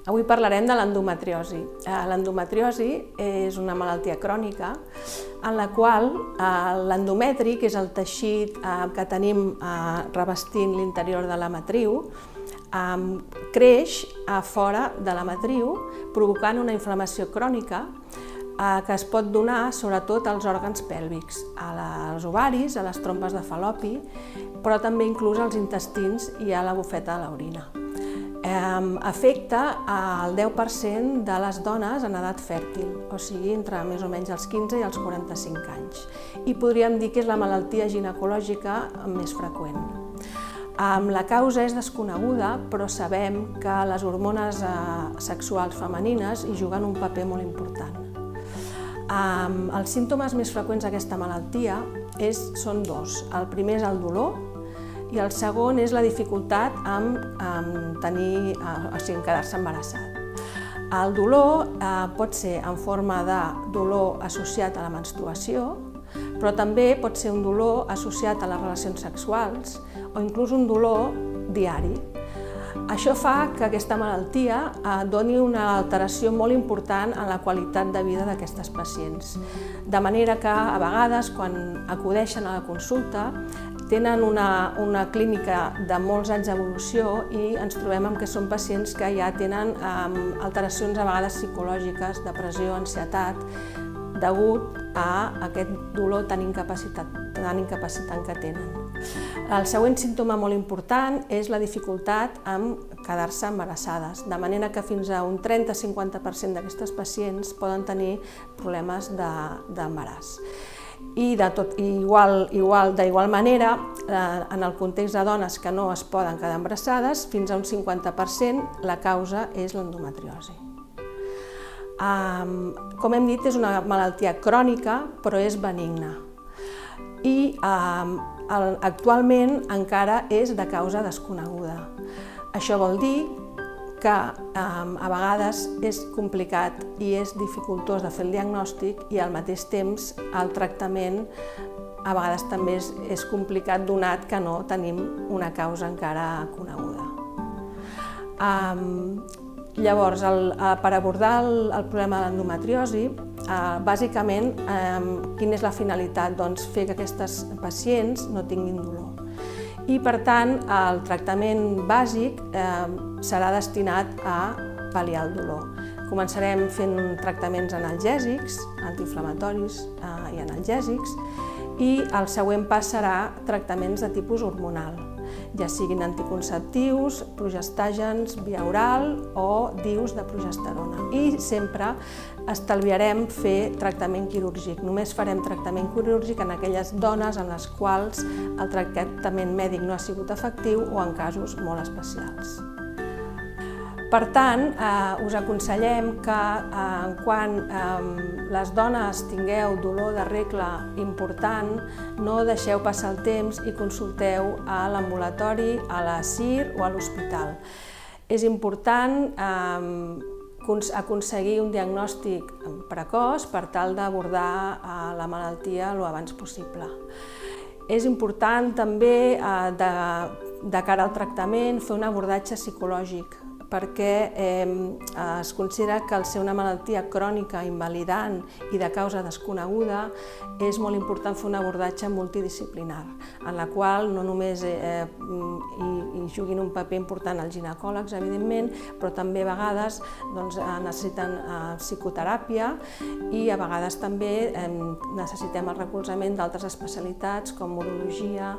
Avui parlarem de l'endometriosi. L'endometriosi és una malaltia crònica en la qual l'endometri, que és el teixit que tenim revestint l'interior de la matriu, creix a fora de la matriu, provocant una inflamació crònica que es pot donar sobretot als òrgans pèlvics, als ovaris, a les trompes de Fallopi, però també inclús als intestins i a la bufeta de l'orina. Afecta el 10% de les dones en edat fèrtil, o sigui, entre més o menys els 15 i els 45 anys. I podríem dir que és la malaltia ginecològica més freqüent. La causa és desconeguda, però sabem que les hormones sexuals femenines hi juguen un paper molt important. Els símptomes més freqüents d'aquesta malaltia són dos. El primer és el dolor i el segon és la dificultat en quedar-se embarassat. El dolor pot ser en forma de dolor associat a la menstruació, però també pot ser un dolor associat a les relacions sexuals o inclús un dolor diari. Això fa que aquesta malaltia doni una alteració molt important en la qualitat de vida d'aquestes pacients. De manera que, a vegades, quan acudeixen a la consulta, tenen una clínica de molts anys d'evolució i ens trobem que són pacients que ja tenen alteracions a vegades psicològiques, depressió, ansietat, degut a aquest dolor tan incapacitant que tenen. El següent símptoma molt important és la dificultat en quedar-se embarassades, de manera que fins a un 30-50% d'aquestes pacients poden tenir problemes d'embaràs. I d'igual manera, en el context de dones que no es poden quedar embarassades, fins a un 50% la causa és l'endometriosi. Com hem dit, és una malaltia crònica, però és benigna. I actualment encara és de causa desconeguda. Això vol dir que a vegades és complicat i és dificultós de fer el diagnòstic i al mateix temps el tractament a vegades també és complicat donat que no tenim una causa encara coneguda. Llavors, per abordar el problema de l'endometriosi, bàsicament, quina és la finalitat? Doncs fer que aquestes pacients no tinguin dolor. I, per tant, el tractament bàsic serà destinat a pal·liar el dolor. Començarem fent tractaments analgèsics, antiinflamatoris i analgèsics, i el següent pas serà tractaments de tipus hormonal, ja siguin anticonceptius, progestàgens, via oral o DIUs de progesterona. I sempre estalviarem fer tractament quirúrgic. Només farem tractament quirúrgic en aquelles dones en les quals el tractament mèdic no ha sigut efectiu o en casos molt especials. Per tant, us aconsellem que quan les dones tingueu dolor de regla important, no deixeu passar el temps i consulteu a l'ambulatori, a la CIR o a l'hospital. És important aconseguir un diagnòstic precoç per tal d'abordar la malaltia el abans possible. És important també, de cara al tractament, fer un abordatge psicològic, perquè es considera que al ser una malaltia crònica, invalidant i de causa desconeguda, és molt important fer un abordatge multidisciplinar, en la qual no només hi juguin un paper important els ginecòlegs, evidentment, però també a vegades necessiten psicoteràpia i a vegades també necessitem el recolzament d'altres especialitats com urologia,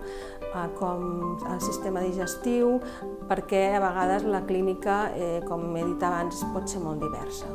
com el sistema digestiu, perquè a vegades la clínica, com he dit abans, pot ser molt diversa.